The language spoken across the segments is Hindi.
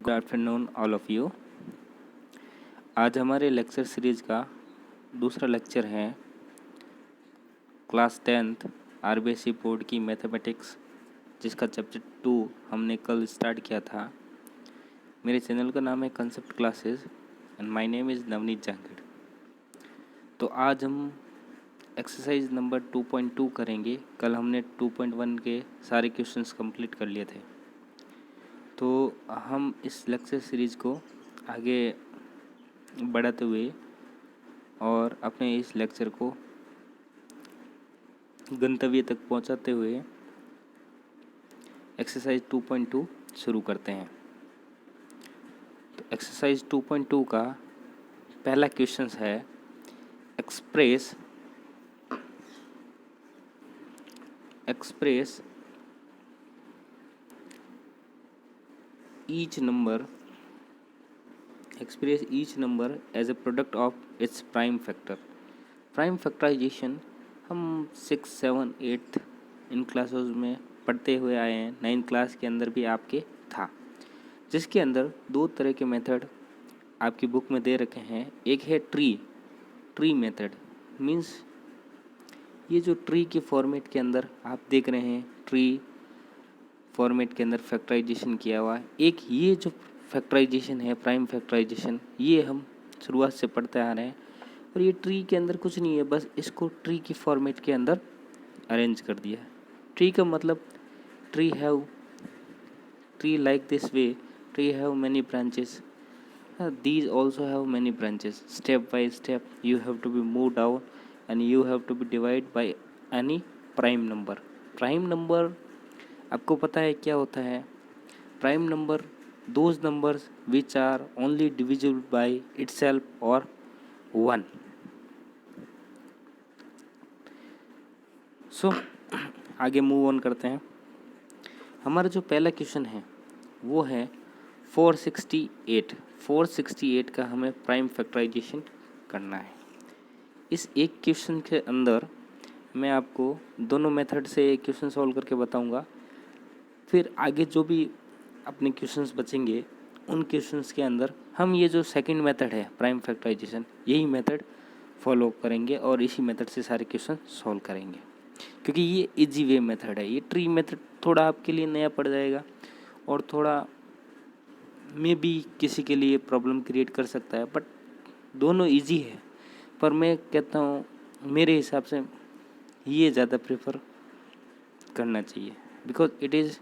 Good afternoon all of you. आज हमारे लेक्चर सीरीज़ का दूसरा लेक्चर है क्लास 10th आरबीएसई बोर्ड की मैथमेटिक्स, जिसका चैप्टर 2 हमने कल स्टार्ट किया था। मेरे चैनल का नाम है concept classes and my name is Navneet Jangad. तो आज हम एक्सरसाइज नंबर 2.2 करेंगे। कल हमने 2.1 के सारे क्वेश्चंस कंप्लीट कर लिए थे। तो हम इस लेक्चर सीरीज़ को आगे बढ़ाते हुए और अपने इस लेक्चर को गंतव्य तक पहुंचाते हुए एक्सरसाइज 2.2 शुरू करते हैं। तो एक्सरसाइज 2.2 का पहला क्वेश्चन है express each number as a product of its prime factor. Prime factorisation हम 6, 7, 8 इन क्लासेस में पढ़ते हुए आए हैं। 9th क्लास के अंदर भी आपके था, जिसके अंदर दो तरह के मेथड आपकी बुक में दे रखे हैं। एक है ट्री मेथड, मींस ये जो ट्री के फॉर्मेट के अंदर आप देख रहे हैं, ट्री फॉर्मेट के अंदर फैक्टराइजेशन किया हुआ है। एक ये जो फैक्टराइजेशन है प्राइम फैक्टराइजेशन, ये हम शुरुआत से पढ़ते आ रहे हैं। और ये ट्री के अंदर कुछ नहीं है, बस इसको ट्री की फॉर्मेट के अंदर अरेंज कर दिया है। ट्री का मतलब tree like this way, tree have many branches, these also have many branches. Step by step you have to be moved down and you have to be divided by any prime number. Prime number आपको पता है क्या होता है? Prime number those numbers which are only divisible by itself or 1. सो आगे मूव ऑन करते हैं। हमारा जो पहला क्वेश्चन है वो है 468 का हमें प्राइम फैक्टराइजेशन करना है। इस एक क्वेश्चन के अंदर मैं आपको दोनों मेथड से क्वेश्चन सॉल्व करके बताऊंगा। फिर आगे जो भी अपने क्वेश्चंस बचेंगे उन क्वेश्चंस के अंदर हम ये जो सेकंड मेथड है प्राइम फैक्टराइजेशन, यही मेथड फॉलो करेंगे और इसी मेथड से सारे क्वेश्चन सॉल्व करेंगे, क्योंकि ये इजी वे मेथड है। ये ट्री मेथड थोड़ा आपके लिए नया पड़ जाएगा और थोड़ा में भी किसी के लिए प्रॉब्लम क्रिएट कर सकता है, बट दोनों इजी है। पर मैं कहता हूँ मेरे हिसाब से ये ज़्यादा प्रेफर करना चाहिए, because it is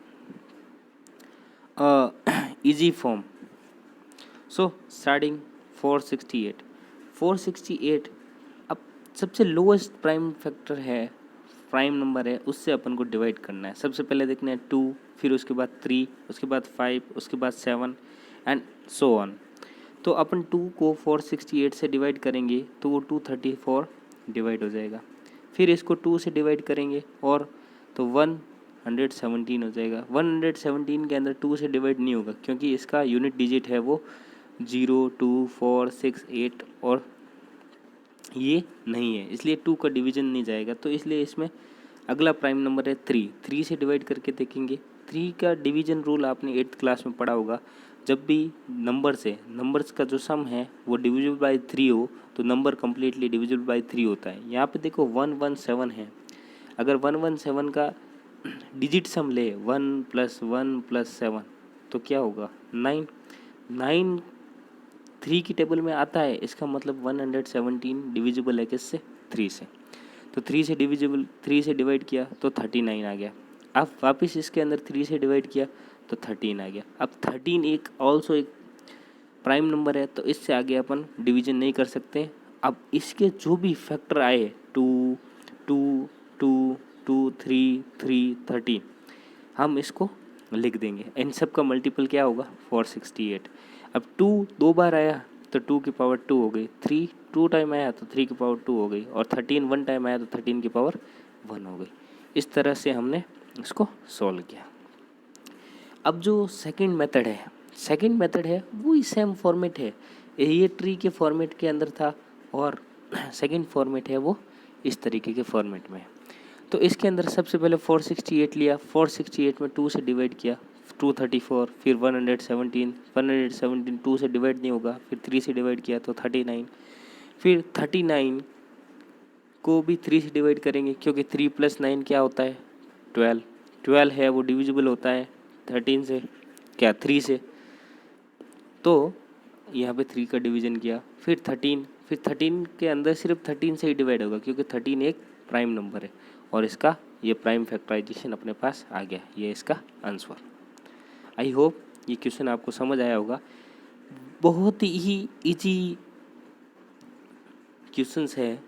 easy form. So starting 468 अब सबसे लोएस्ट प्राइम फैक्टर है, प्राइम नंबर है, उससे अपन को डिवाइड करना है। सबसे पहले देखना है 2, फिर उसके बाद 3, उसके बाद 5, उसके बाद 7 एंड सो ऑन। तो अपन 2 को 468 से डिवाइड करेंगे तो वो 234 डिवाइड हो जाएगा। फिर इसको 2 से डिवाइड करेंगे और तो 117 हो जाएगा। 117 के अंदर 2 से डिवाइड नहीं होगा, क्योंकि इसका यूनिट डिजिट है वो 0, 2, 4, 6, 8 और ये नहीं है, इसलिए 2 का डिवीजन नहीं जाएगा। तो इसलिए इसमें अगला प्राइम नंबर है 3 से डिवाइड करके देखेंगे। 3 का डिवीजन रूल आपने 8th क्लास में पढ़ा होगा। जब भी नंबर्स का जो सम है वो डिविजिबल बाय 3 हो तो नंबर कम्प्लीटली डिविजिबल बाय 3 होता है। यहाँ पे देखो 117 है, अगर 117 का डिजिट सम ले 1 + 1 + 7 तो क्या होगा 9 3 की टेबल में आता है। इसका मतलब 117 डिविजिबल है किससे? 3 से। तो 3 से डिवाइड किया तो 39 आ गया। अब वापस इसके अंदर 3 से डिवाइड किया तो 13 आ गया। अब 13 एक प्राइम नंबर है, तो इससे आगे अपन डिवीजन नहीं कर सकते। अब इसके जो भी फैक्टर आए 2, 2, 2, 2, 3, 3, 13 हम इसको लिख देंगे। इन सब का मल्टीपल क्या होगा? 468। अब 2 2 बार आया तो 2 की पावर 2 हो गई, 3 2 टाइम आया तो 3 की पावर 2 हो गई, और 13 1 टाइम आया तो 13 की पावर 1 हो गई। इस तरह से हमने इसको सॉल्व किया। अब जो सेकंड मेथड है वो ही सेम फॉर्मेट है, ये ट्री के फॉर्मेट के अंदर था और सेकंड फॉर्मेट है वो इस तरीके के फॉर्मेट में। तो इसके अंदर सबसे पहले 468 लिया, 468 में 2 से डिवाइड किया, 234, फिर 117, 117 2 से डिवाइड नहीं होगा, फिर 3 से डिवाइड किया तो 39, फिर 39 को भी 3 से डिवाइड करेंगे क्योंकि 3 + 9 क्या होता है 12, 12 है वो डिविजिबल होता है 13 से, क्या 3 से, तो यहाँ पे 3 का डिवीजन किया, फिर 13, फिर 13 के अंदर सिर्फ 13 से ही डिवाइड होगा क्योंकि 13 एक प्राइम नंबर है और इसका ये प्राइम फैक्टराइजेशन अपने पास आ गया, ये इसका आंसर। आई होप ये क्वेश्चन आपको समझ आया होगा। बहुत ही इजी क्वेश्चंस है,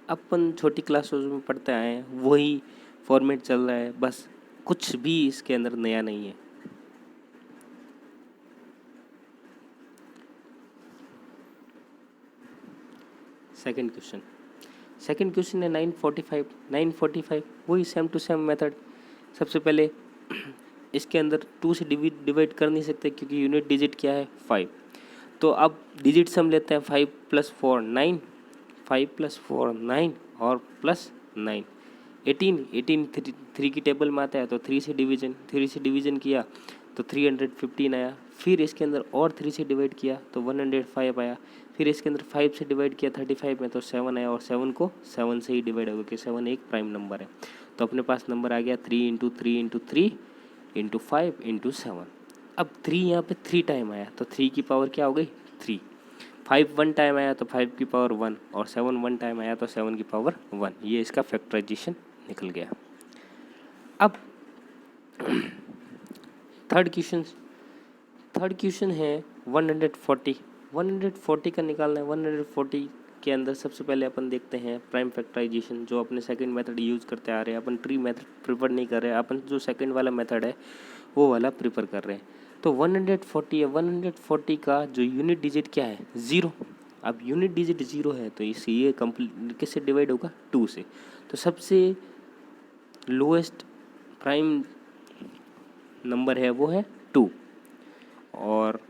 अपन छोटी क्लासों में पढ़ते आए हैं, वही फॉर्मेट चल रहा है, बस कुछ भी इसके अंदर नया नहीं है। सेकंड क्वेश्चन है 945 वही सेम टू सेम मेथड। सबसे पहले इसके अंदर 2 से डिवाइड कर नहीं सकते क्योंकि यूनिट डिजिट क्या है 5, तो अब डिजिट सम लेते हैं 5 + 4 9, 5 + 4 9 और +9 18 3 की टेबल में आता है तो 3 से डिवीजन किया तो 315 आया, फिर इसके अंदर और 3 से डिवाइड किया तो 105 आया, फिर इसके अंदर 5 से डिवाइड किया 35 में तो 7 आया और 7 को 7 से ही डिवाइड होगा क्योंकि 7 एक प्राइम नंबर है। तो अपने पास नंबर आ गया 3 × 3 × 3 × 5 × 7। अब 3 यहाँ पे 3 टाइम आया तो 3 की पावर क्या हो गई 3, 5 1 टाइम आया तो 5 की पावर 1 और 7 1 टाइम आया तो 7 की पावर 1, ये इसका फैक्टराइजेशन निकल गया। अब थर्ड क्वेश्चन है 140 का निकालना है। 140 के अंदर सबसे पहले अपन देखते हैं प्राइम फैक्टराइजेशन, जो अपने सेकंड मेथड यूज़ करते आ रहे हैं, अपन ट्री मेथड प्रिफर नहीं कर रहे हैं, अपन जो सेकंड वाला मेथड है वो वाला प्रिफर कर रहे हैं। तो 140 है, 140 का जो यूनिट डिजिट क्या है 0। अब यूनिट डिजिट 0 है तो इसे ये कंप्लीट किससे डिवाइड होगा 2 से, तो सबसे लोएस्ट प्राइम नंबर है वो है 2। और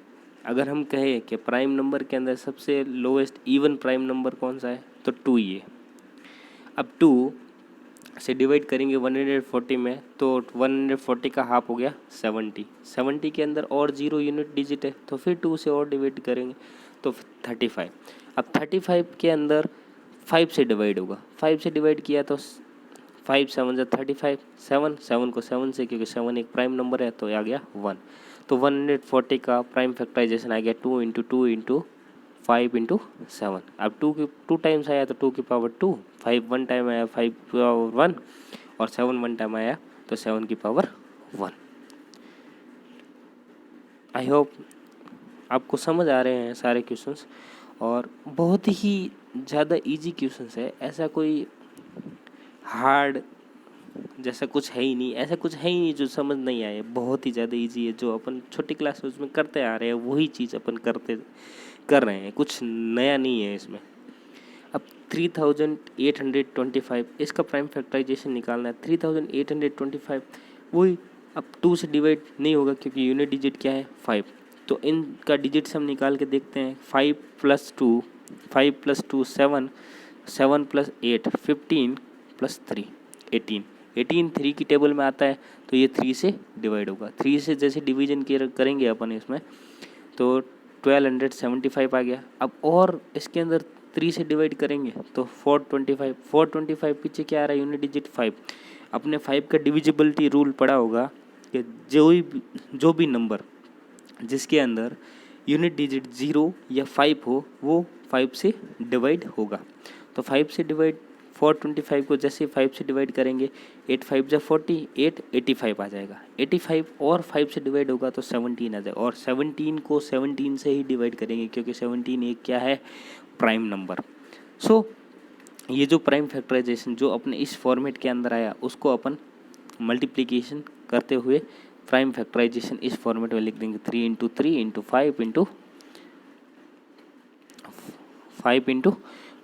अगर हम कहें कि प्राइम नंबर के अंदर सबसे लोएस्ट इवन प्राइम नंबर कौन सा है तो 2 ही है। अब 2 से डिवाइड करेंगे 140 में तो 140 का हाफ हो गया 70 के अंदर और 0 यूनिट डिजिट है तो फिर 2 से और डिवाइड करेंगे तो 35। अब 35 के अंदर 5 से डिवाइड होगा, 5 से डिवाइड किया तो 5 7 35, 7 को 7 से, क्योंकि 7 एक प्राइम नंबर है तो आ गया 1। तो 140 का प्राइम फैक्टराइजेशन आ गया 2 × 2 × 5 × 7। अब 2 टाइम्स आया तो 2 की पावर 2, 5 1 टाइम आया 5 की पावर 1 और 7 1 टाइम आया तो 7 की पावर 1। आई होप आपको समझ आ रहे हैं सारे क्वेश्चंस, और बहुत ही ज़्यादा इजी क्वेश्चंस है, ऐसा कोई हार्ड जैसा कुछ है ही नहीं, ऐसा कुछ है ही नहीं जो समझ नहीं आए, बहुत ही ज़्यादा इजी है। जो अपन छोटी क्लासेस में करते आ रहे हैं वही चीज़ अपन कर रहे हैं, कुछ नया नहीं है इसमें। अब 3825 इसका प्राइम फैक्टराइजेशन निकालना है। 3825 वही, अब 2 से डिवाइड नहीं होगा क्योंकि यूनिट डिजिट क्या है 5, तो इनका डिजिट्स हम निकाल के देखते हैं। 5 + 2 7, 7 + 8 15 + 3 18, 3 की टेबल में आता है तो ये 3 से डिवाइड होगा। 3 से जैसे डिवीजन करेंगे अपन इसमें तो 1275 आ गया। अब और इसके अंदर 3 से डिवाइड करेंगे तो 425 पीछे क्या आ रहा है यूनिट डिजिट 5। अपने 5 का डिविजिबिलिटी रूल पढ़ा होगा कि जो भी नंबर जिसके अंदर यूनिट डिजिट 0 या 5 हो वो 5 से डिवाइड होगा। तो 5 से डिवाइड 425 को जैसे 5 से डिवाइड करेंगे 8 5 = 40, 8 85 आ जाएगा। 85 और 5 से डिवाइड होगा तो 17 आ जाएगा, और 17 को 17 से ही डिवाइड करेंगे क्योंकि 17 एक क्या है प्राइम नंबर। सो ये जो प्राइम फैक्टराइजेशन जो अपने इस फॉर्मेट के अंदर आया उसको अपन मल्टीप्लिकेशन करते हुए प्राइम फैक्टराइजेशन इस फॉर्मेट में लिख देंगे 3 × 3 ×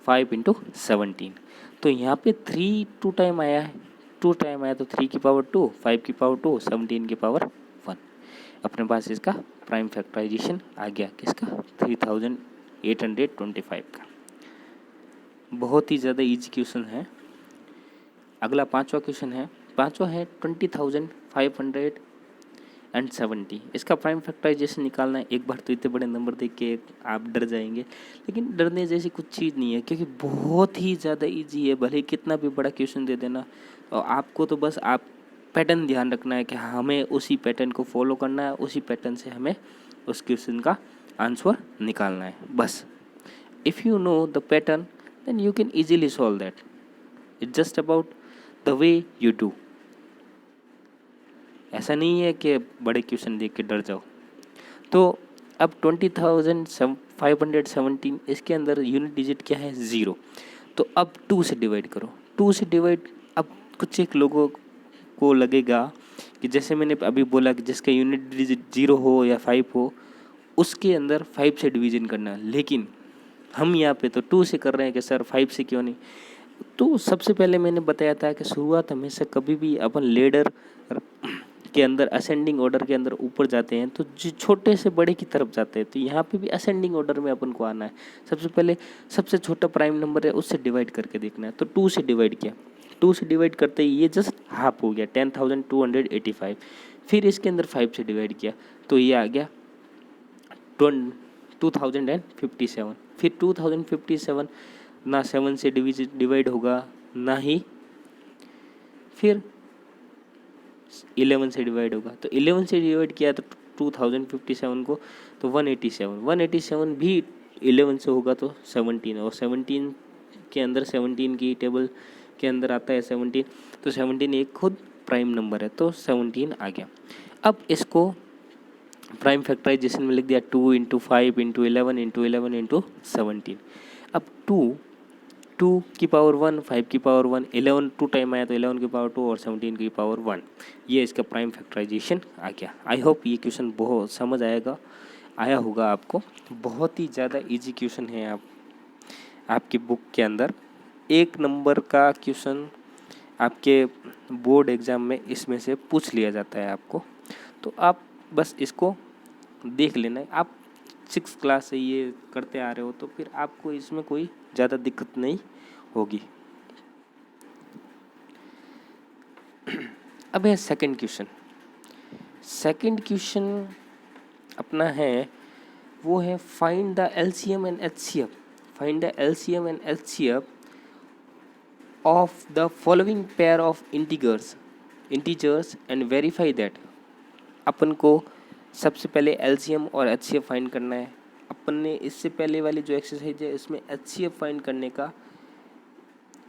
5 × 17। तो यहाँ पे 3 2 टाइम आया है, 2 टाइम आया तो 3 की पावर 2, 5 की पावर 2, 17 की पावर 1। अपने पास इसका प्राइम फैक्टराइजेशन आ गया किसका 3825 का। बहुत ही ज़्यादा इजी क्वेश्चन है। अगला 5वां क्वेश्चन है, 5वां है 20,500 एंड 70। इसका प्राइम फैक्टराइजेशन निकालना है। एक बार तो इतने बड़े नंबर देख के आप डर जाएंगे, लेकिन डरने जैसी कुछ चीज़ नहीं है, क्योंकि बहुत ही ज़्यादा इजी है। भले कितना भी बड़ा क्वेश्चन दे देना, और आपको तो बस आप पैटर्न ध्यान रखना है कि हमें उसी पैटर्न को फॉलो करना है, उसी पैटर्न से हमें उस क्वेश्चन का आंसर निकालना है बस। If you know the pattern then you can easily solve that. It's just about the way you do. ऐसा नहीं है कि बड़े क्वेश्चन देख के डर जाओ। तो अब 20,517 इसके अंदर यूनिट डिजिट क्या है? 0। तो अब 2 से डिवाइड करो। 2 से डिवाइड, अब कुछ एक लोगों को लगेगा कि जैसे मैंने अभी बोला कि जिसका यूनिट डिजिट 0 हो या 5 हो, उसके अंदर 5 से डिवीजन करना है। लेकिन हम यहाँ पे तो 2 से कर रहे हैं कि सर 5 से क्यों नहीं? तो सबसे पहले मैंने बताया था कि शुरुआत हमेशा कभी भी अपन लेडर के अंदर असेंडिंग ऑर्डर के अंदर ऊपर जाते हैं तो जो छोटे से बड़े की तरफ जाते हैं, तो यहाँ पे भी असेंडिंग ऑर्डर में अपन को आना है। सबसे पहले सबसे छोटा प्राइम नंबर है उससे डिवाइड करके देखना है। तो 2 से डिवाइड किया, 2 से डिवाइड करते ही ये जस्ट हाफ हो गया 10,285। फिर इसके अंदर 5 से डिवाइड किया तो ये आ गया 2057। फिर 2057 ना 7 से डिवाइड होगा, ना ही फिर 11 से डिवाइड होगा। तो 11 से डिवाइड किया तो 2057 को, तो 187 भी 11 से होगा तो 17, और 17 के अंदर 17 की टेबल के अंदर आता है 17, तो 17 एक खुद प्राइम नंबर है, तो 17 आ गया। अब इसको प्राइम फैक्टराइजेशन में लिख दिया 2 इंटू 5 इंटू 11 इंटू 11 इंटू 17। अब 2 की पावर 1, 5 की पावर 1, 11 2 टाइम आया तो 11 की पावर 2 और 17 की पावर 1, ये इसका प्राइम फैक्टराइजेशन आ गया। आई होप ये क्वेश्चन बहुत समझ आया होगा आपको। बहुत ही ज़्यादा इजी क्वेश्चन है। आपकी बुक के अंदर 1 नंबर का क्वेश्चन आपके बोर्ड एग्ज़ाम में इसमें से पूछ लिया जाता है आपको, तो आप बस इसको देख लेना है। आप 6 क्लास से ये करते आ रहे हो तो फिर आपको इसमें कोई ज़्यादा दिक्कत नहीं होगी। अब है सेकंड क्वेश्चन। सेकंड क्वेश्चन अपना है, वो है find the LCM and HCF. Find the LCM and HCF of the following pair of integers and verify that. अपन को सबसे पहले एलसीएम और एचसीएफ फाइंड करना है। अपन ने इससे पहले वाली जो एक्सरसाइज है इसमें एचसीएफ फाइंड करने का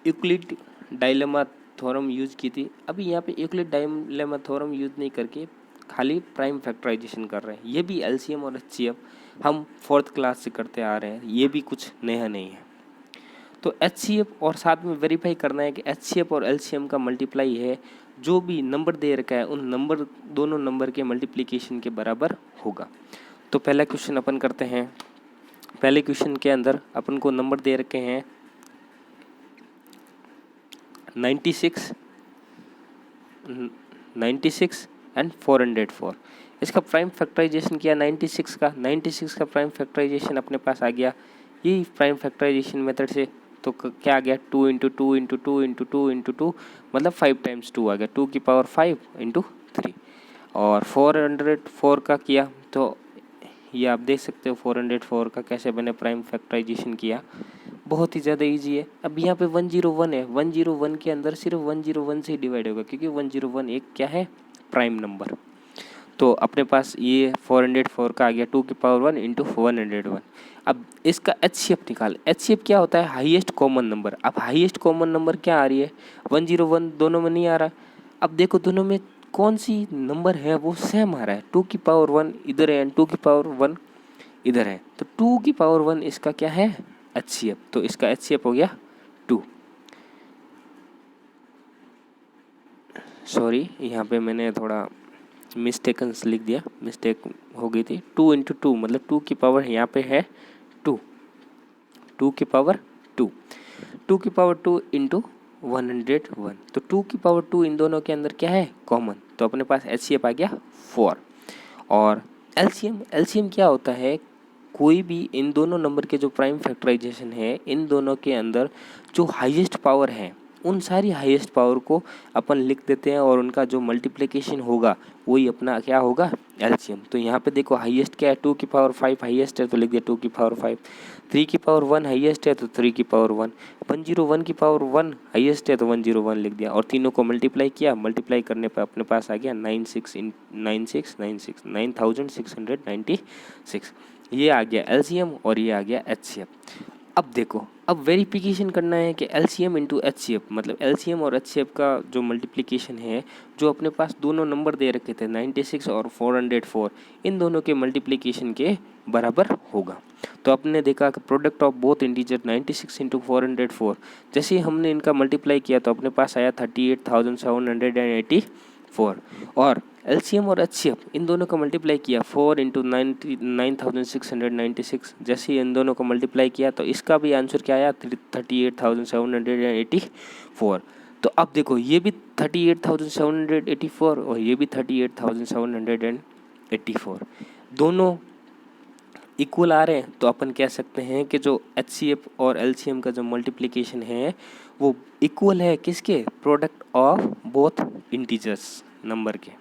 यूक्लिड डायलेमा थ्योरम यूज की थी। अभी यहाँ पे यूक्लिड डायलेमा थ्योरम यूज नहीं करके खाली प्राइम फैक्टराइजेशन कर रहे हैं। ये भी एलसीएम और एचसीएफ हम 4th क्लास से करते आ रहे हैं, ये भी कुछ नया नहीं है। तो एचसीएफ और साथ में वेरीफाई करना है कि एचसीएफ और एलसीएम का मल्टीप्लाई है, जो भी नंबर दे रखा है उन दोनों नंबर के मल्टीप्लिकेशन के बराबर होगा। तो पहला क्वेश्चन अपन करते हैं। पहले क्वेश्चन के अंदर अपन को नंबर दे रखे हैं 96 एंड 404। इसका प्राइम फैक्टराइजेशन किया 96 का प्राइम फैक्टराइजेशन अपने पास आ गया यही प्राइम फैक्टराइजेशन मेथड से। तो क्या आ गया 2 इंटू 2 इंटू 2 इंटू 2 इंटू 2, मतलब 5 टाइम्स 2 आ गया, 2 की पावर 5 इंटू 3। और 404 का किया तो ये आप देख सकते हो 404 का कैसे मैंने प्राइम फैक्टराइजेशन किया, बहुत ही ज़्यादा इजी है। अब यहाँ पे 101 है, 101 के अंदर सिर्फ 101 से ही डिवाइड होगा, क्योंकि 101 एक क्या है? Prime number. तो अपने पास ये 404 का आ गया 2 की पावर 1 इंटू 101। अब इसका एचसीएफ निकाल। एचसीएफ क्या होता है? Highest common number. अब हाईएस्ट कॉमन नंबर क्या आ रही है? 101 दोनों में नहीं आ रहा। अब देखो दोनों में कौन सी नंबर है वो सेम आ रहा है। 2 की पावर 1 इधर है एंड 2 की पावर 1 इधर है, तो 2 की पावर 1 इसका क्या है? एचसीएफ। तो इसका एचसीएफ हो गया 2। सॉरी, यहाँ पे मैंने थोड़ा मिस्टेकन्स लिख दिया, मिस्टेक हो गई थी। 2 इंटू 2 मतलब 2 की पावर यहाँ पे है 2, 2 की पावर 2, 2 की पावर 2 इंटू 101। तो 2 की पावर 2 इन दोनों के अंदर क्या है? कॉमन। तो अपने पास एचसीएफ आ गया 4। और एलसीएम क्या होता है? कोई भी इन दोनों नंबर के जो प्राइम फैक्टराइजेशन है, इन दोनों के अंदर जो हाईएस्ट पावर है उन सारी हाईएस्ट पावर को अपन लिख देते हैं और उनका जो मल्टीप्लिकेशन होगा वही अपना क्या होगा, एलसीएम। तो यहाँ पे देखो हाईएस्ट क्या है, 2 की पावर 5 हाईएस्ट है तो लिख दिया 2 की पावर 5, 3 की पावर 1 हाईएस्ट है तो 3 की पावर 1, 101 की पावर 1 हाईएस्ट है तो 101 लिख दिया और तीनों को मल्टीप्लाई किया। मल्टीप्लाई करने पर अपने पास आ गया 9696, ये आ गया एलसीएम और ये आ गया एचसीएफ। अब देखो, अब वेरिफिकेशन करना है कि एलसीएम इंटू एचसीएफ, मतलब एलसीएम और एचसीएफ का जो मल्टीप्लिकेशन है, जो अपने पास दोनों नंबर दे रखे थे 96 और 404, इन दोनों के मल्टीप्लिकेशन के बराबर होगा। तो आपने देखा कि product of both integer 96 into 404, जैसे ही हमने इनका मल्टीप्लाई किया तो अपने पास आया 38,784 और एलसीएम और एचसीएफ इन दोनों का मल्टीप्लाई किया 4 इंटू 9,696, जैसे ही इन दोनों को मल्टीप्लाई किया तो इसका भी आंसर क्या आया 38,784। तो अब देखो ये भी 38,784 और ये भी 38,784, दोनों इक्वल आ रहे हैं। तो अपन कह सकते हैं कि जो एचसीएफ और एलसीएम का जो मल्टीप्लिकेशन है वो इक्वल है किसके, product of both integers number के।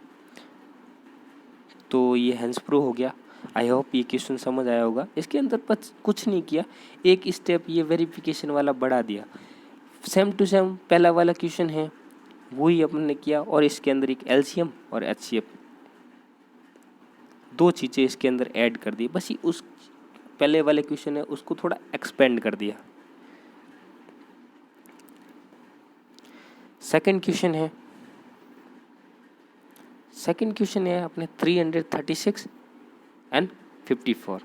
तो ये हेंस प्रूव हो गया। आई होप ये क्वेश्चन समझ आया होगा। इसके अंदर बस कुछ नहीं किया, एक स्टेप ये वेरिफिकेशन वाला बढ़ा दिया। सेम टू सेम पहला वाला क्वेश्चन है वही अपन ने किया और इसके अंदर एक एलसीएम और एचसीएफ दो चीज़ें इसके अंदर ऐड कर दी। बस ही उस पहले वाले क्वेश्चन है उसको थोड़ा एक्सपेंड कर दिया। सेकंड क्वेश्चन है अपने 336 एंड 54,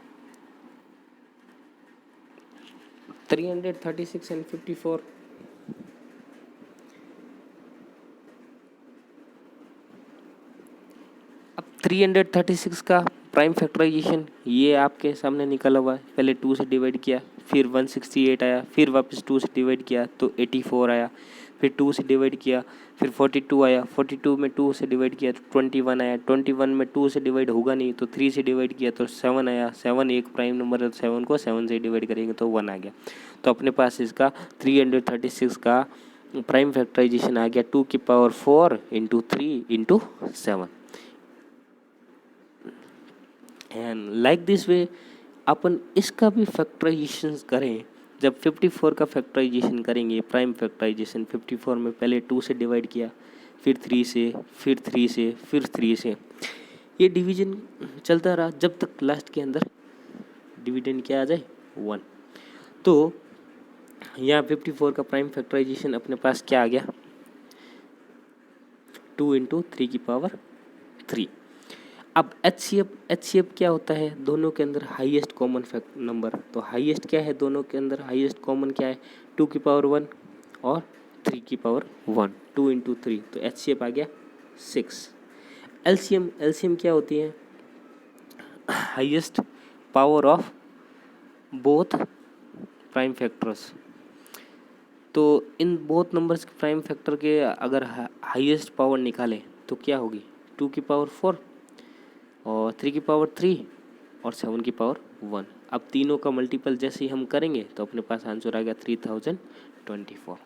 336 एंड 54। अब 336 का प्राइम फैक्टराइजेशन ये आपके सामने निकला हुआ है। पहले 2 से डिवाइड किया, फिर 168 आया, फिर वापस 2 से डिवाइड किया तो 84 आया, फिर 2 से डिवाइड किया, फिर 42 आया, 42 में 2 से डिवाइड किया तो 21 आया, 21 में 2 से डिवाइड होगा नहीं तो 3 से डिवाइड किया तो 7 आया, 7 एक प्राइम नंबर है तो 7 को 7 से डिवाइड करेंगे तो 1 आ गया। तो अपने पास इसका 336 का प्राइम फैक्टराइजेशन आ गया 2 की power 4 into 3 into 7। And like this way अपन इसका भी फैक्टराइजेशन करें। जब 54 का फैक्टराइजेशन करेंगे, प्राइम फैक्टराइजेशन 54 में पहले 2 से डिवाइड किया, फिर 3 से, फिर 3 से, फिर 3 से, ये डिवीजन चलता रहा जब तक लास्ट के अंदर डिविडेंड क्या आ जाए 1। तो यहाँ 54 का प्राइम फैक्टराइजेशन अपने पास क्या आ गया 2 इंटू 3 की पावर 3। अब एचसीएफ क्या होता है, दोनों के अंदर हाईएस्ट कॉमन नंबर। तो हाईएस्ट क्या है दोनों के अंदर, हाईएस्ट कॉमन क्या है 2 की पावर 1 और 3 की पावर 1, 2 इंटू 3 तो एचसीएफ आ गया 6। एलसीएम क्या होती है, highest power of both prime factors. तो इन बोथ नंबर्स के प्राइम फैक्टर के अगर हाईएस्ट पावर निकालें तो क्या होगी 2 की पावर 4 और 3 की पावर 3 और 7 की पावर 1। अब तीनों का मल्टीपल जैसे ही हम करेंगे तो अपने पास आंसर आ गया 3024।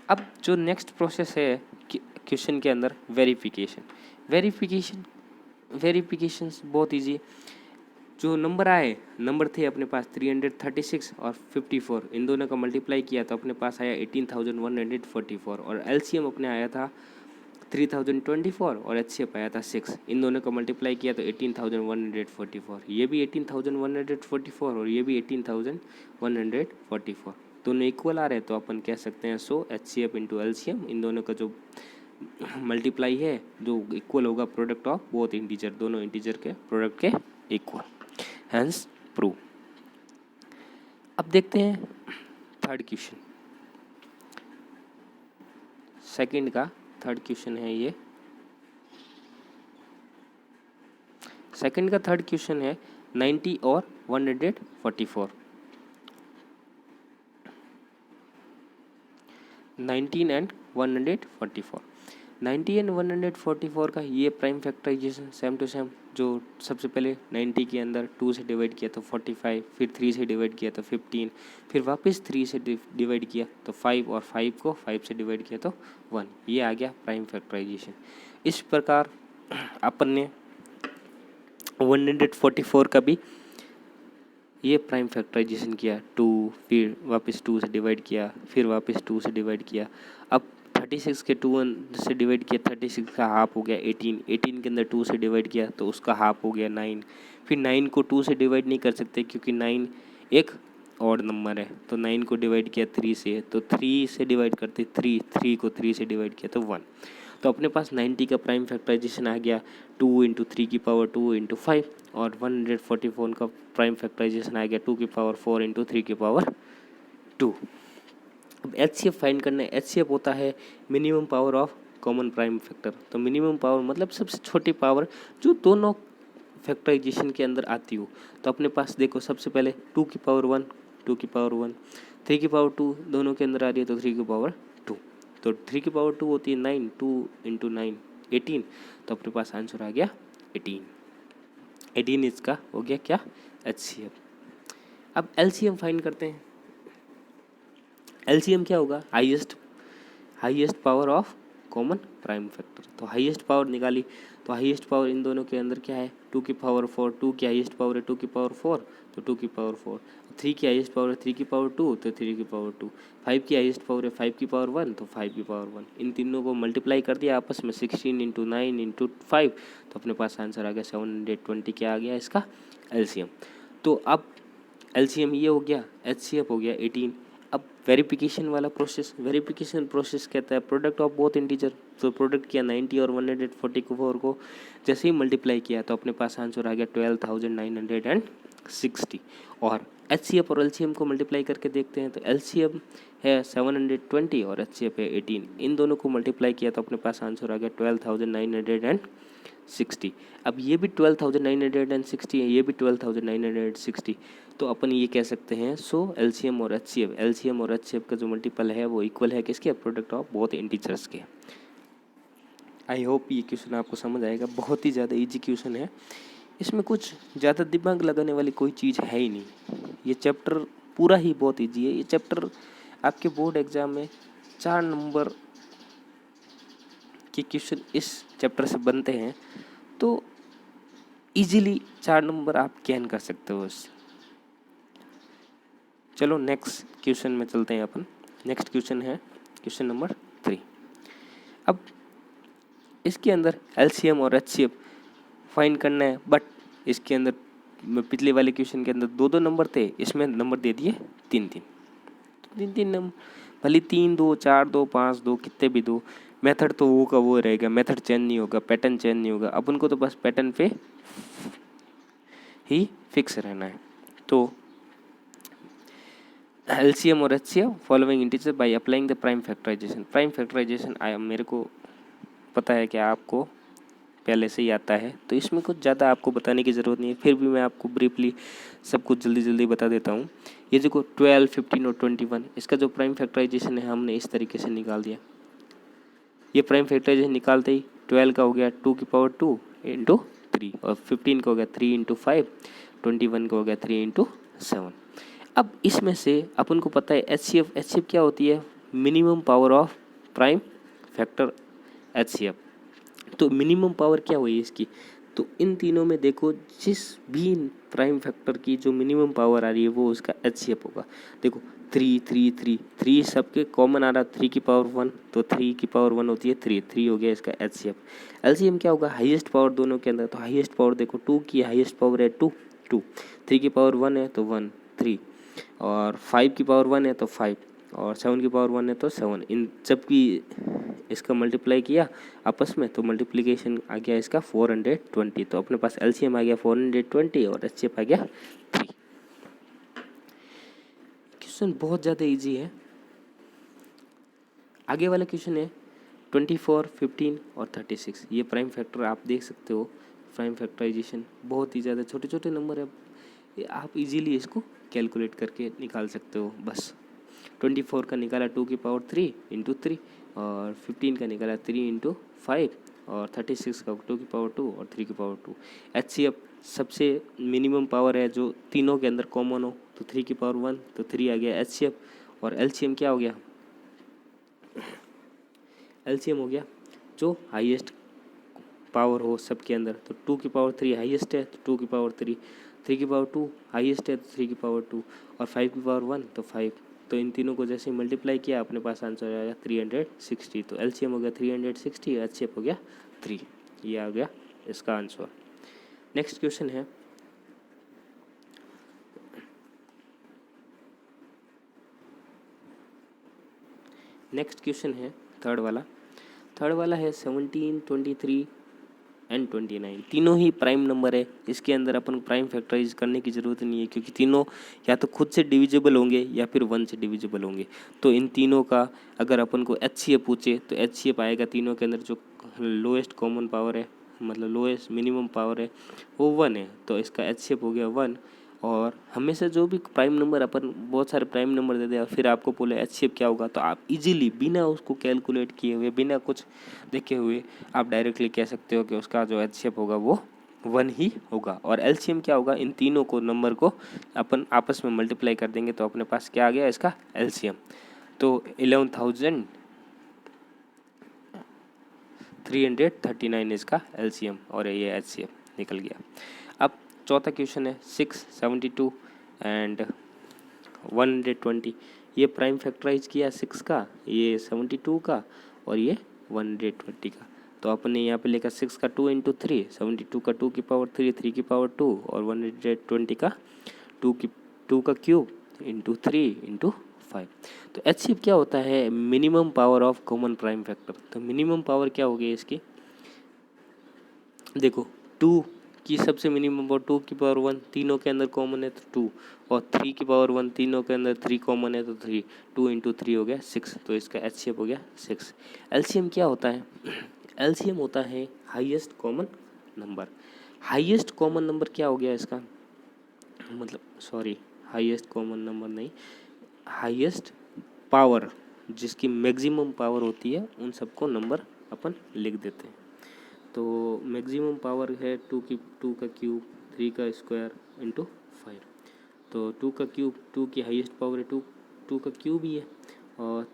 अब जो नेक्स्ट प्रोसेस है क्वेश्चन के अंदर वेरिफिकेशन बहुत इजी। जो नंबर थे अपने पास 336 और 54, इन दोनों का मल्टीप्लाई किया तो अपने पास आया 18,144 और एलसीएम अपने आया था 3024 और एचसीएफ आया था 6। इन दोनों का मल्टीप्लाई किया तो 18,144, ये भी 18,144 और ये भी 18,144, दोनों इक्वल आ रहे हैं। तो अपन कह सकते हैं सो एचसीएफ इंटू एलसीएम, इन दोनों का जो मल्टीप्लाई है जो इक्वल होगा प्रोडक्ट ऑफ बोथ इंटीजर, दोनों इंटीजर के प्रोडक्ट के इक्वल, हेंस प्रूव। अब देखते हैं थर्ड क्वेश्चन, सेकंड का थर्ड क्वेश्चन है ये। सेकंड का थर्ड क्वेश्चन है 90 और 144, 19 एंड 144। 90 एंड 144 का ये prime factorisation same to same जो सबसे पहले 90 के अंदर 2 से डिवाइड किया तो 45, फिर 3 से डिवाइड किया तो 15, फिर वापस 3 से डिवाइड किया तो 5 और 5 को 5 से डिवाइड किया तो 1। ये आ गया प्राइम फैक्टराइजेशन। इस प्रकार अपन ने 144 का भी ये प्राइम फैक्टराइजेशन किया। 2 फिर वापस 2 से डिवाइड किया, फिर वापस 2 से डिवाइड किया। अब 36 के 2 से डिवाइड किया, 36 का हाफ हो गया 18, 18 के अंदर 2 से डिवाइड किया तो उसका हाफ हो गया 9। फिर 9 को 2 से डिवाइड नहीं कर सकते क्योंकि 9 एक ऑड नंबर है, तो 9 को डिवाइड किया 3 से, तो 3 से डिवाइड करते 3 को 3 से डिवाइड किया तो 1। तो अपने पास 90 का प्राइम फैक्टराइजेशन आ गया 2 इंटू 3 की पावर 2 इंटू 5, और 144 का प्राइम फैक्टराइजेशन आ गया 2 की पावर 4 इंटू 3 की पावर 2। अब HCF फाइंड करना है। HCF होता है minimum power of common prime factor. तो मिनिमम पावर मतलब सबसे छोटी पावर जो दोनों फैक्टराइजेशन के अंदर आती हो। तो अपने पास देखो सबसे पहले 2 की पावर 1, 2 की पावर 1, 3 की पावर 2 दोनों के अंदर आ रही है तो 3 की पावर 2। तो 3 की पावर 2 होती है 9, 2 इंटू 9 18। तो अपने पास आंसर आ गया 18 इसका हो गया क्या HCF। अब LCM फाइंड करते हैं। LCM क्या होगा? Highest power of common prime factor. तो हाईएस्ट पावर निकाली तो हाईएस्ट पावर इन दोनों के अंदर क्या है 2 की पावर 4, 2 की हाईएस्ट पावर है 2 की पावर 4 तो 2 की पावर 4, 3 की हाईएस्ट पावर है 3 की पावर 2 तो 3 की पावर 2, 5 की हाईएस्ट पावर है 5 की पावर 1 तो 5 की पावर 1। इन तीनों को मल्टीप्लाई कर दिया आपस में 16 इंटू 9 इंटू 5 तो अपने पास आंसर आ गया 720। क्या आ गया इसका LCM। तो अब LCM ये हो गया, HCF हो गया 18। अब वेरिफिकेशन वाला प्रोसेस, वेरिफिकेशन प्रोसेस कहता है प्रोडक्ट ऑफ बोथ इंटीजर। तो प्रोडक्ट किया 90 और 144 को जैसे ही मल्टीप्लाई किया तो अपने पास आंसर आ गया 12,960। और HCF और LCM को मल्टीप्लाई करके देखते हैं तो LCM है 720 और HCF है 18। इन दोनों को मल्टीप्लाई किया तो अपने पास आंसर आ गया 12,960। अब ये भी 12,960 है, ये भी 12,960। तो अपन ये कह सकते हैं सो LCM और HCF का जो मल्टीपल है वो इक्वल है किसके? प्रोडक्ट ऑफ बोथ इंटीजर्स के। आई होप ये क्वेश्चन आपको समझ आएगा। बहुत ही ज़्यादा इजी क्वेश्चन है, इसमें कुछ ज़्यादा दिमाग लगाने वाली कोई चीज़ है ही नहीं। ये चैप्टर पूरा ही बहुत इजी है। ये चैप्टर आपके बोर्ड एग्जाम में 4 नंबर के क्वेश्चन इस चैप्टर से बनते हैं तो इजीली 4 नंबर आप गेन कर सकते हो इससे। चलो नेक्स्ट क्वेश्चन में चलते हैं अपन। नेक्स्ट क्वेश्चन है क्वेश्चन नंबर 3। अब इसके अंदर LCM और HCF फाइंड करना है, बट इसके अंदर पिछले वाले क्वेश्चन के अंदर 2-2 नंबर थे, इसमें नंबर दे दिए 3-3। तो 3-3 नंबर भले 3 2 4 2 5 2 कितने भी दो, मेथड तो वो का वो रहेगा, मेथड चेंज नहीं होगा, पैटर्न चेंज नहीं होगा। अपन को तो बस पैटर्न पे ही फिक्स रहना है। तो LCM और HCF following integer by applying the prime factorization. Prime factorization मेरे को पता है कि आपको पहले से ही आता है तो इसमें कुछ ज़्यादा आपको बताने की ज़रूरत नहीं है, फिर भी मैं आपको ब्रीफली सब कुछ जल्दी बता देता हूँ। ये देखो 12, 15 और 21 इसका जो प्राइम फैक्टराइजेशन है हमने इस तरीके से निकाल दिया। ये प्राइम फैक्टराइजेशन निकालते ही 12 का हो गया 2 की पावर 2 इंटू 3 और 15 का हो गया 3 इंटू 5, 21 का हो गया 3 इंटू 7। अब इसमें से अपन को पता है HCF क्या होती है? Minimum power of prime factor HCF। तो मिनिमम पावर क्या हुई इसकी? तो इन तीनों में देखो जिस भी प्राइम फैक्टर की जो मिनिमम पावर आ रही है वो उसका HCF होगा। देखो 3 3 3 3 सबके कॉमन आ रहा 3 की पावर 1 तो 3 की पावर 1 होती है 3 हो गया इसका HCF। LCM क्या होगा? हाईएस्ट पावर दोनों के अंदर। तो हाईएस्ट पावर देखो 2 की हाईएस्ट पावर है 2, 3 की पावर 1 है तो 1 3 और 5 की पावर 1 है तो 5 और 7 की पावर 1 है तो 7। इन सब की इसका मल्टीप्लाई किया आपस में तो मल्टीप्लिकेशन आ गया इसका 420। तो अपने पास LCM आ गया 420 और HCF आ गया 3। क्वेश्चन बहुत ज़्यादा इजी है। आगे वाला क्वेश्चन है 24, 15 और 36। ये प्राइम फैक्टर आप देख सकते हो। प्राइम फैक्टराइजेशन बहुत ही ज़्यादा छोटे छोटे नंबर है, आप इजीली इसको कैलकुलेट करके निकाल सकते हो। बस 24 का निकाला 2 की पावर 3 इंटू 3 और 15 का निकाला 3 इंटू 5 और 36 का 2 की पावर 2 और 3 की पावर 2। HCF सबसे मिनिमम पावर है जो तीनों के अंदर कॉमन हो, तो 3 की पावर 1, तो 3 आ गया HCF। और LCM क्या हो गया? LCM हो गया जो हाईएस्ट पावर हो सबके अंदर, तो 2 की पावर 3 हाईएस्ट है, तो 2 की पावर 3, 3 की पावर 2 हाईएस्ट है, तो 3 की पावर 2, और 5 की पावर 1 तो 5। तो इन तीनों को जैसे मल्टीप्लाई किया अपने पास आंसर आएगा 360। तो LCM हो गया 360, HCF हो गया 3। ये आ गया इसका आंसर। नेक्स्ट क्वेश्चन है थर्ड वाला है 17, 23 एंड 29। तीनों ही प्राइम नंबर है। इसके अंदर अपन प्राइम फैक्टराइज करने की ज़रूरत नहीं है, क्योंकि तीनों या तो खुद से डिविजिबल होंगे या फिर 1 से डिविजिबल होंगे। तो इन तीनों का अगर अपन को HCF पूछे तो HCF आएगा तीनों के अंदर जो लोएस्ट कॉमन पावर है, मतलब लोएस्ट मिनिमम पावर है, वो 1 है। तो इसका HCF हो गया 1। और हमेशा जो भी प्राइम नंबर अपन बहुत सारे प्राइम नंबर दे दे और फिर आपको बोले HCF क्या होगा, तो आप इजीली बिना उसको कैलकुलेट किए हुए, बिना कुछ देखे हुए आप डायरेक्टली कह सकते हो कि उसका जो HCF होगा वो 1 ही होगा। और LCM क्या होगा, इन तीनों को नंबर को अपन आपस में मल्टीप्लाई कर देंगे तो अपने पास क्या आ गया इसका LCM। तो 11,339 इसका LCM और ये HCF निकल गया। अब चौथा क्वेश्चन है 6, 72 एंड 120। ये प्राइम फैक्टराइज किया 6 का, ये 72 का और ये 120 का। तो अपने यहाँ पे लिखा 6 का 2 इंटू 3, 72 का 2 की पावर 3, 3 की पावर 2 और 120 का 2 का क्यूब इंटू 3 इंटू 5। तो HCF क्या होता है? Minimum power of common prime factor. तो मिनिमम पावर क्या होगी इसकी? देखो 2 की सबसे मिनिमम पावर 2 की पावर 1 तीनों के अंदर कॉमन है तो 2, और 3 की पावर 1 तीनों के अंदर 3 कॉमन है तो 3, 2 इंटू 3 हो गया 6। तो इसका HCF हो गया 6। LCM क्या होता है? LCM होता है highest common number. Highest common number क्या हो गया इसका, मतलब सॉरी, हाईएस्ट कॉमन नंबर नहीं, हाईएस्ट पावर, जिसकी मैक्सिमम पावर होती है उन सबको नंबर अपन लिख देते हैं। तो मैक्सिमम पावर है 2 का क्यूब, 3 का स्क्वायर इंटू 5। तो 2 का क्यूब, 2 की हाईएस्ट पावर है 2 का क्यूब ही है, और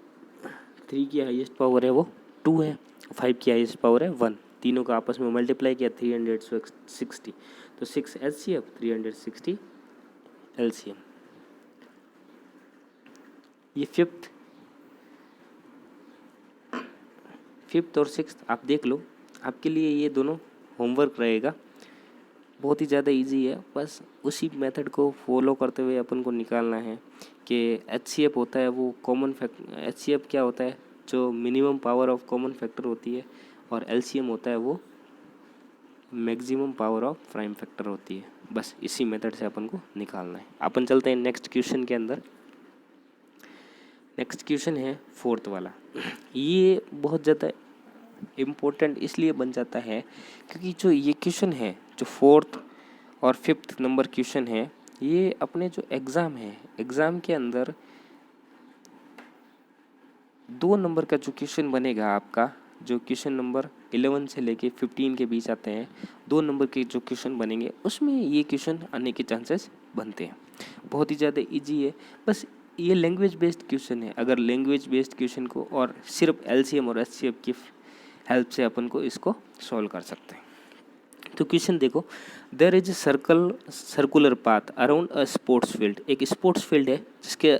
3 की हाईएस्ट पावर है वो 2 है, 5 की हाईएस्ट पावर है 1। तीनों का आपस में मल्टीप्लाई किया 360। तो 6 HCF, 360 LCM। ये फिफ्थ और सिक्स्थ आप देख लो, आपके लिए ये दोनों होमवर्क रहेगा। बहुत ही ज़्यादा इजी है, बस उसी मेथड को फॉलो करते हुए अपन को निकालना है कि HCF होता है वो कॉमन फैक्टर। HCF क्या होता है? जो minimum power of common factor होती है, और LCM होता है वो maximum power of prime factor होती है। बस इसी मेथड से अपन को निकालना है। अपन चलते हैं नेक्स्ट क्वेश्चन के अंदर। नेक्स्ट क्वेश्चन है फोर्थ वाला। ये बहुत ज़्यादा इम्पोर्टेंट इसलिए बन जाता है क्योंकि जो ये क्वेश्चन है, जो फोर्थ और फिफ्थ नंबर क्वेश्चन है, ये अपने जो एग्ज़ाम है, एग्ज़ाम के अंदर 2 नंबर का जो क्वेश्चन बनेगा आपका, जो क्वेश्चन नंबर 11 से लेके 15 के बीच आते हैं, 2 नंबर के जो क्वेश्चन बनेंगे उसमें ये क्वेश्चन आने के चांसेस बनते हैं। बहुत ही ज़्यादा इजी है, बस ये लैंग्वेज बेस्ड क्वेश्चन है। अगर लैंग्वेज बेस्ड क्वेश्चन को और सिर्फ LCM और HCF की हेल्प से अपन को इसको सॉल्व कर सकते हैं। तो क्वेश्चन देखो, there is circular path around a sports field. एक स्पोर्ट्स फील्ड है जिसके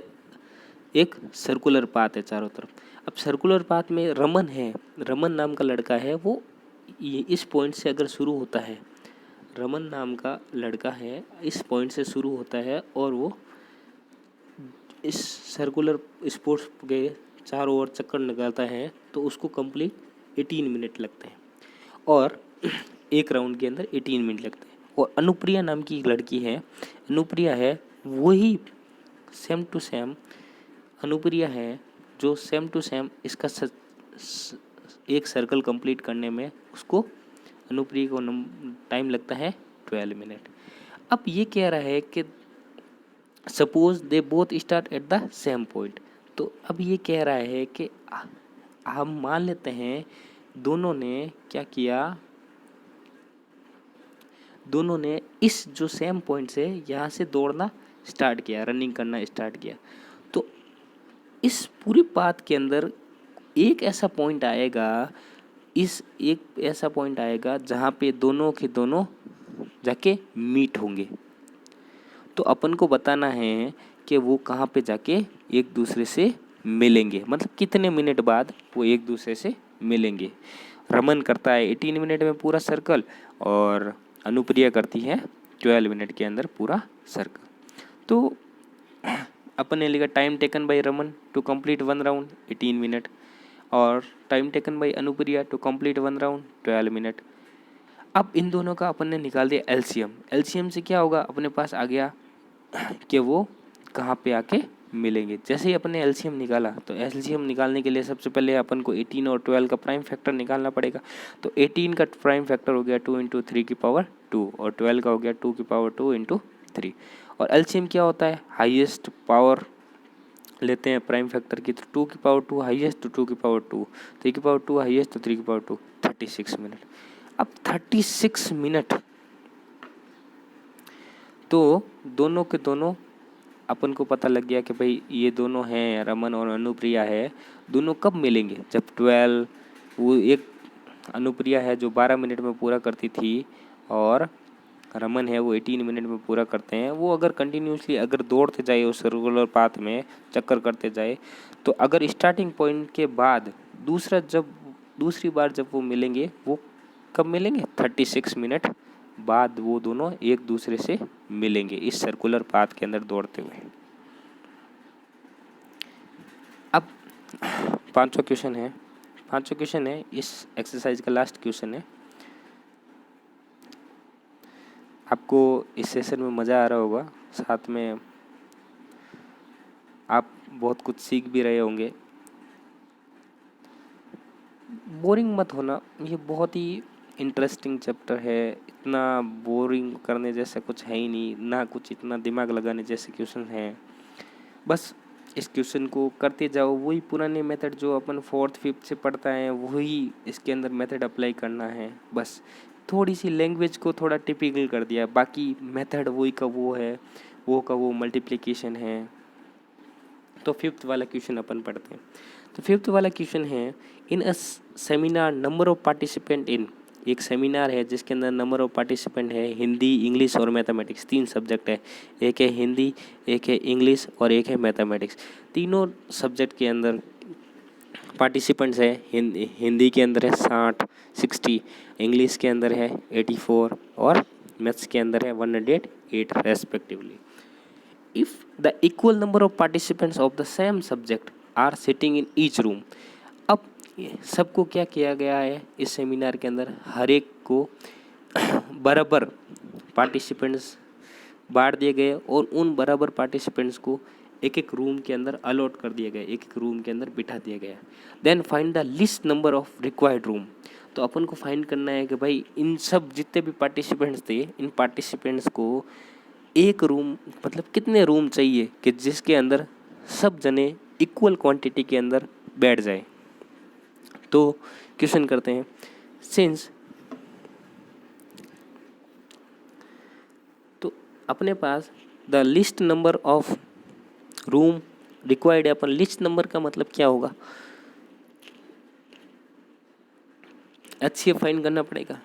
एक सर्कुलर पाथ है चारों तरफ। अब सर्कुलर पाथ में रमन है, रमन नाम का लड़का है, वो ये इस पॉइंट से अगर शुरू होता है, रमन नाम का लड़का है, इस पॉइंट से शुरू होता है और वो इस सर्कुलर स्पोर्ट्स के चारों ओर चक्कर लगाता है, तो उसको कंप्लीट 18 मिनट लगते हैं, और एक राउंड के अंदर 18 मिनट लगते हैं। और अनुप्रिया नाम की एक लड़की है, अनुप्रिया है वही सेम टू सेम, अनुप्रिया है जो सेम टू सेम इसका एक सर्कल कंप्लीट करने में उसको, अनुप्रिया को टाइम लगता है 12 मिनट। अब ये कह रहा है कि suppose they both start at the same point. तो अब ये कह रहा है कि हम मान लेते हैं दोनों ने क्या किया, दोनों ने इस जो सेम पॉइंट से यहाँ से दौड़ना स्टार्ट किया, रनिंग करना स्टार्ट किया। तो इस पूरे पाथ के अंदर एक ऐसा पॉइंट आएगा, एक ऐसा पॉइंट आएगा जहाँ पे दोनों के दोनों जाके मीट होंगे। तो अपन को बताना है कि वो कहाँ पे जाके एक दूसरे से मिलेंगे, मतलब कितने मिनट बाद वो एक दूसरे से मिलेंगे। रमन करता है 18 मिनट में पूरा सर्कल और अनुप्रिया करती है 12 मिनट के अंदर पूरा सर्कल। तो अपन ने लिखा time taken by Raman to complete 1 round 18 minute और time taken by Anupriya to complete 1 round 12 minute. अब इन दोनों का अपन ने निकाल दिया एलसीएम। एलसीएम से क्या होगा, अपने पास आ गया कि वो कहाँ पे आके मिलेंगे। जैसे ही अपन ने एलसीएम निकाला, तो एलसीएम निकालने के लिए सबसे पहले अपन को 18 और 12 का प्राइम फैक्टर निकालना पड़ेगा। तो 18 का प्राइम फैक्टर हो गया 2 × 3 की पावर 2 और 12 का हो गया 2 की पावर 2 × 3। और एलसीएम क्या होता है, हाईएस्ट पावर लेते हैं प्राइम फैक्टर की, तो 2 की पावर 2 हाईएस्ट तो 2 की पावर 2, 3 की पावर 2 हाईएस्ट तो 3 की पावर 2, 36 मिनट। अब 36 मिनट तो दोनों के दोनों अपन को पता लग गया कि भाई ये दोनों हैं, रमन और अनुप्रिया है। दोनों कब मिलेंगे, जब 12, वो एक अनुप्रिया है जो 12 मिनट में पूरा करती थी और रमन है वो 18 मिनट में पूरा करते हैं। वो अगर कंटिन्यूसली अगर दौड़ते जाए उस रेगुलर पाथ में चक्कर करते जाए, तो अगर स्टार्टिंग पॉइंट के बाद दूसरी बार जब वो मिलेंगे, वो कब मिलेंगे, 36 मिनट बाद वो दोनों एक दूसरे से मिलेंगे इस सर्कुलर पाथ के अंदर दौड़ते हुए। अब पांचवा क्वेश्चन है इस एक्सरसाइज का लास्ट क्वेश्चन है। आपको इस सेशन में मज़ा आ रहा होगा, साथ में आप बहुत कुछ सीख भी रहे होंगे। बोरिंग मत होना, ये बहुत ही इंटरेस्टिंग चैप्टर है। इतना बोरिंग करने जैसा कुछ है ही नहीं, ना कुछ इतना दिमाग लगाने जैसे क्वेश्चन हैं। बस इस क्वेश्चन को करते जाओ, वही पुराने मेथड जो अपन 4th 5th से पढ़ता है वही इसके अंदर मेथड अप्लाई करना है। बस थोड़ी सी लैंग्वेज को थोड़ा टिपिकल कर दिया, बाकी मेथड वही का वो है, वो का वो मल्टीप्लिकेशन है। तो 5th वाला क्वेश्चन अपन पढ़ते हैं। तो 5th वाला क्वेश्चन है, in a seminar number of participant in, एक सेमिनार है जिसके अंदर नंबर ऑफ पार्टिसिपेंट है हिंदी, इंग्लिश और मैथमेटिक्स, 3 सब्जेक्ट है। एक है हिंदी, एक है इंग्लिश और एक है मैथमेटिक्स। तीनों सब्जेक्ट के अंदर पार्टिसिपेंट्स है। हिंदी के अंदर है 60, इंग्लिश के अंदर है 84 और मैथ्स के अंदर है 108 respectively. If the equal number of participants of the same subject are sitting in each room, अब सबको क्या किया गया है इस सेमिनार के अंदर, हर एक को बराबर पार्टिसिपेंट्स बांट दिए गए और उन बराबर पार्टिसिपेंट्स को एक एक रूम के अंदर अलॉट कर दिया गया, एक एक रूम के अंदर बिठा दिया गया। Then find the list number of required room. तो अपन को फाइंड करना है कि भाई इन सब जितने भी पार्टिसिपेंट्स थे, इन पार्टिसिपेंट्स को एक रूम मतलब कितने रूम चाहिए कि जिसके अंदर सब जने इक्वल क्वांटिटी के अंदर बैठ जाए। तो क्वेश्चन करते हैं, सिंस, तो अपने पास the list number of room required है। अपन लिस्ट नंबर का मतलब क्या होगा, HCF फाइंड करना पड़ेगा।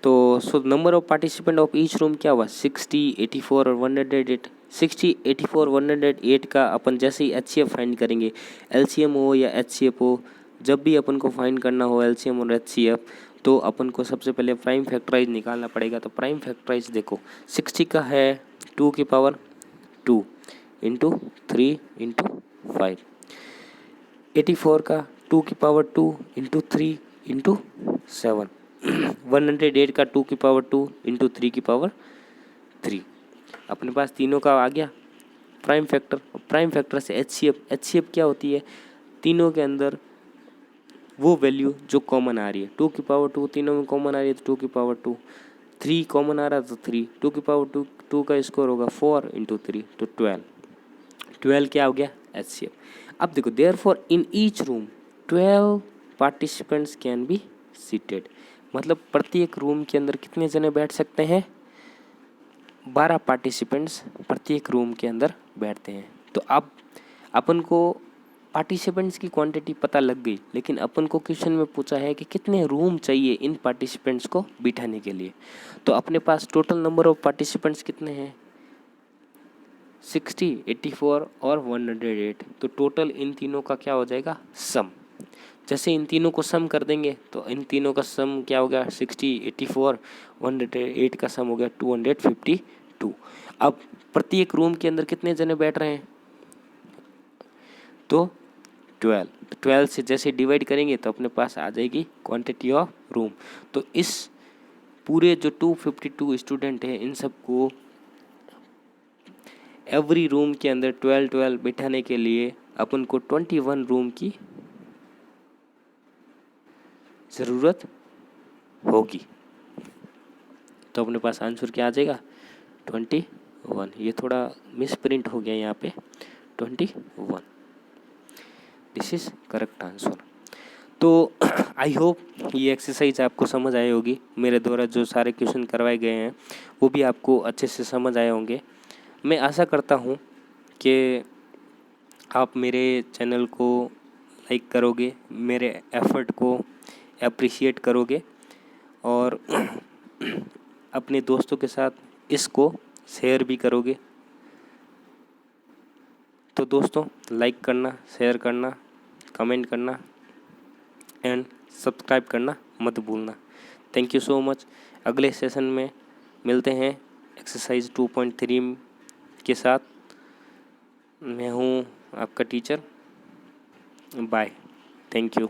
तो so number of participant of each room क्या हुआ, 60, 84 और 108। 60, 84, 108 का अपन जैसे ही HCF फाइंड करेंगे, LCM हो या HCF हो, जब भी अपन को फाइंड करना हो LCM और HCF, तो अपन को सबसे पहले प्राइम फैक्टराइज निकालना पड़ेगा। तो प्राइम फैक्टराइज देखो, 60 का है 2 की पावर 2 × 3 × 5, 84 का 2 की पावर 2 × 3 × 7, 108 का 2 की पावर 2 × 3 की पावर 3। अपने पास तीनों का आ गया प्राइम फैक्टर। प्राइम फैक्टर से HCF क्या होती है, तीनों के अंदर वो वैल्यू जो कॉमन आ रही है। 2 की पावर 2 तीनों में कॉमन आ रही है तो 2 की पावर 2, 3 कॉमन आ रहा है तो 3, 2 की पावर 2 का स्कोर होगा 4 × 3 तो 12 क्या हो गया HCF। अब देखो, therefore in each room 12 participants can be seated, मतलब प्रत्येक रूम के अंदर कितने जने बैठ सकते हैं? 12 पार्टिसिपेंट्स प्रत्येक रूम के अंदर बैठते हैं। तो अब अपन को पार्टिसिपेंट्स की क्वांटिटी पता लग गई, लेकिन अपन को क्वेश्चन में पूछा है कि कितने रूम चाहिए इन पार्टिसिपेंट्स को बिठाने के लिए। तो अपने पास टोटल नंबर ऑफ पार्टिसिपेंट्स कितने हैं? 60, 84 और 108। तो टोटल इन तीनों का क्या हो जाएगा? सम। जैसे इन तीनों को सम कर देंगे तो इन तीनों का सम क्या हो गया? 60, 84, 108 का सम हो गया 252। अब प्रत्येक रूम के अंदर कितने जने बैठ रहे हैं? तो 12। तो 12 से जैसे डिवाइड करेंगे तो अपने पास आ जाएगी क्वांटिटी ऑफ रूम। तो इस पूरे जो 252 स्टूडेंट हैं इन सबको एवरी रूम के अंदर 12 बिठाने के लिए अपन को 21 रूम की ज़रूरत होगी। तो अपने पास आंसर क्या आ जाएगा? 21। ये थोड़ा मिस प्रिंट हो गया यहाँ पे, 21। This is correct answer. तो आई होप ये एक्सरसाइज आपको समझ आई होगी। मेरे द्वारा जो सारे क्वेश्चन करवाए गए हैं वो भी आपको अच्छे से समझ आए होंगे। मैं आशा करता हूँ कि आप मेरे चैनल को लाइक करोगे, मेरे एफ़र्ट को अप्रिशिएट करोगे और अपने दोस्तों के साथ इसको शेयर भी करोगे। तो दोस्तों, लाइक करना, शेयर करना, कमेंट करना एंड सब्सक्राइब करना मत भूलना। Thank you so much. अगले सेशन में मिलते हैं एक्सरसाइज 2.3 के साथ। मैं हूँ आपका टीचर। बाय। Thank you.